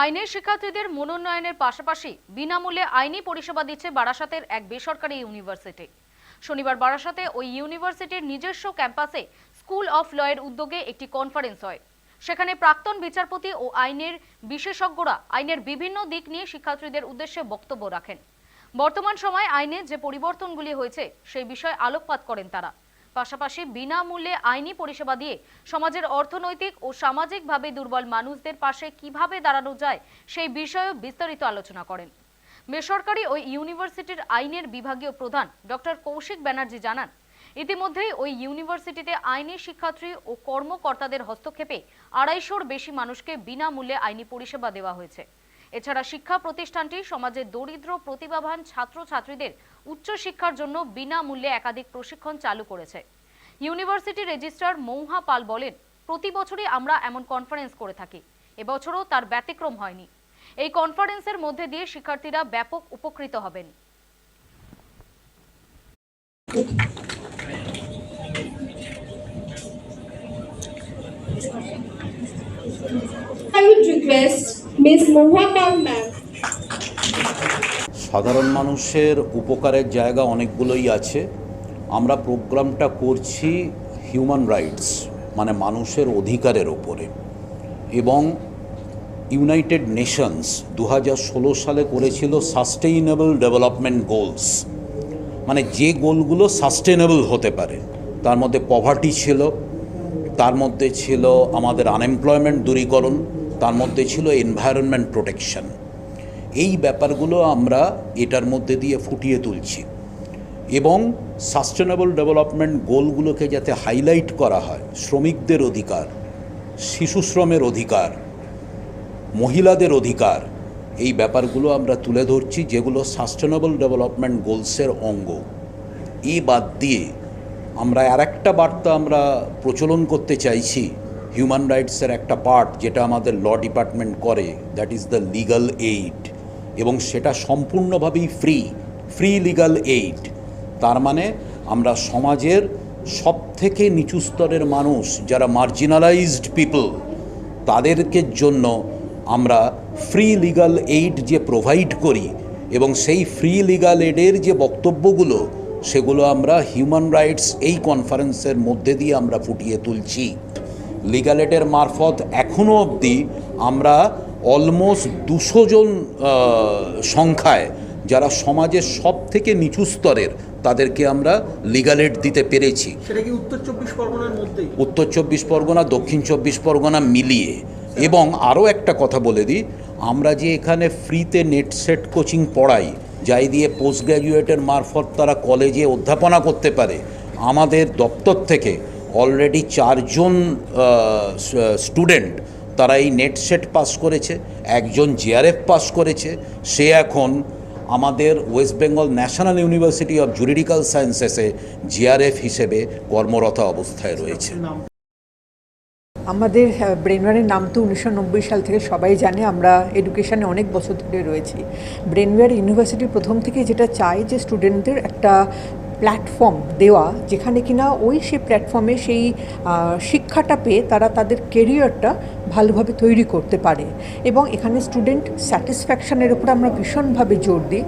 আইনের শিক্ষার্থীদের মনোনয়নের পাশাপাশি বিনামূল্যে আইনি পরিষেবা দিচ্ছে বারাসাতের এক বেসরকারি ইউনিভার্সিটি। শনিবার বারাসাতে ওই ইউনিভার্সিটির নিজস্ব ক্যাম্পাসে স্কুল অফ ল এর উদ্যোগে একটি কনফারেন্স হয়। সেখানে প্রাক্তন বিচারপতি ও আইনের বিশেষজ্ঞরা আইনের বিভিন্ন দিক নিয়ে শিক্ষার্থীদের উদ্দেশ্যে বক্তব্য রাখেন। বর্তমান সময়ে আইনে যে পরিবর্তনগুলি হয়েছে সেই বিষয়ে আলোকপাত করেন তারা। পাশাপাশি বিনামূল্যে আইনি পরিষেবা দিয়ে সমাজের অর্থনৈতিক ও সামাজিকভাবে দুর্বল মানুষদের পাশে কিভাবে দাঁড়ানো যায় সেই বিষয়ে বিস্তারিত আলোচনা করেন। বেসরকারি ওই ইউনিভার্সিটির আইনের বিভাগীয় প্রধান ডক্টর কৌশিক ব্যানার্জি জানান, ইতিমধ্যেই ওই ইউনিভার্সিটিতে আইনি শিক্ষার্থী ও কর্মকর্তাদের হস্তক্ষেপে 250-র বেশি মানুষকে বিনামূল্যে আইনি পরিষেবা দেওয়া হয়েছে। এছাড়া শিক্ষা প্রতিষ্ঠানটি সমাজের দরিদ্র প্রতিভাবান ছাত্রছাত্রীদের উচ্চশিক্ষার জন্য বিনামূল্যে একাধিক প্রশিক্ষণ চালু করেছে। ইউনিভার্সিটি রেজিস্ট্রার মৌহা পাল বলেন, প্রতি বছরই আমরা এমন কনফারেন্স করে থাকি, এবছরও তার ব্যতিক্রম হয়নি। এই কনফারেন্সের মধ্যে দিয়ে শিক্ষার্থীরা ব্যাপক উপকৃত হবেন। I would request Ms. Mohua Pal ma'am. সাধারণ মানুষের উপকারের জায়গা অনেকগুলোই আছে। আমরা প্রোগ্রামটা করছি হিউম্যান রাইটস মানে মানুষের অধিকারের ওপরে, এবং ইউনাইটেড নেশনস 2016 সালে করেছিল সাস্টেইনেবল ডেভেলপমেন্ট গোলস, মানে যে গোলগুলো সাস্টেনেবল হতে পারে। তার মধ্যে পভার্টি ছিল, তার মধ্যে ছিল আমাদের আনএমপ্লয়মেন্ট দূরীকরণ, তার মধ্যে ছিল এনভায়রনমেন্ট প্রোটেকশন। এই ব্যাপারগুলো আমরা এটার মধ্যে দিয়ে ফুটিয়ে তুলছি, এবং সাস্টেনেবল ডেভেলপমেন্ট গোলগুলোকে যাতে হাইলাইট করা হয়, শ্রমিকদের অধিকার, শিশু শ্রমের অধিকার, মহিলাদের অধিকার, এই ব্যাপারগুলো আমরা তুলে ধরছি, যেগুলো সাস্টেনেবল ডেভেলপমেন্ট গোলসের অঙ্গ। এই বাদ দিয়ে আমরা আরেকটা বার্তা আমরা প্রচলন করতে চাইছি, হিউম্যান রাইটসের একটা পার্ট যেটা আমাদের ল ডিপার্টমেন্ট করে, that is the legal aid, এবং সেটা সম্পূর্ণভাবেই ফ্রি লিগাল এইড। তার মানে আমরা সমাজের সবথেকে নিচু স্তরের মানুষ যারা মার্জিনালাইজড পিপল, তাদেরকে জন্য আমরা ফ্রি লিগাল এইড যে প্রোভাইড করি, এবং সেই ফ্রি লিগাল এইডের যে বক্তব্যগুলো সেগুলো আমরা হিউম্যান রাইটস এই কনফারেন্সের মধ্যে দিয়ে আমরা ফুটিয়ে তুলছি। লিগাল এইডের মারফত এখনও অবধি আমরা অলমোস্ট 200 জন সংখ্যায় যারা সমাজের সব থেকে নিচু স্তরের তাদেরকে আমরা লিগাল এইড দিতে পেরেছি। সেটা কি উত্তর 24 পরগনার মধ্যেই? উত্তর 24 পরগনা, দক্ষিণ 24 পরগনা মিলিয়ে। এবং আরও একটা কথা বলে দিই, আমরা যে এখানে ফ্রিতে নেট সেট কোচিং পড়াই, যাই দিয়ে পোস্ট গ্র্যাজুয়েটের মারফত তারা কলেজে অধ্যাপনা করতে পারে, আমাদের দপ্তর থেকে অলরেডি 4 জন স্টুডেন্ট তারা এই নেট সেট পাস করেছে, একজন জিআরএফ পাস করেছে। সে এখন আমাদের West Bengal National University of Juridical সায়েন্সেসে জিআরএফ হিসেবে কর্মরত অবস্থায় রয়েছে। আমাদের ব্রেনওয়্যারের নাম তো 1990 সাল থেকে সবাই জানে। আমরা এডুকেশানে অনেক বছর ধরে রয়েছি। ব্রেনওয়্যার ইউনিভার্সিটি প্রথম থেকে যেটা চায় যে স্টুডেন্টদের একটা প্ল্যাটফর্ম দেওয়া, যেখানে কিনা সেই প্ল্যাটফর্মে সেই শিক্ষাটা পেয়ে তারা তাদের কেরিয়ারটা ভালোভাবে তৈরি করতে পারে, এবং এখানে স্টুডেন্ট স্যাটিসফ্যাকশানের উপর আমরা ভীষণভাবে জোর দিই।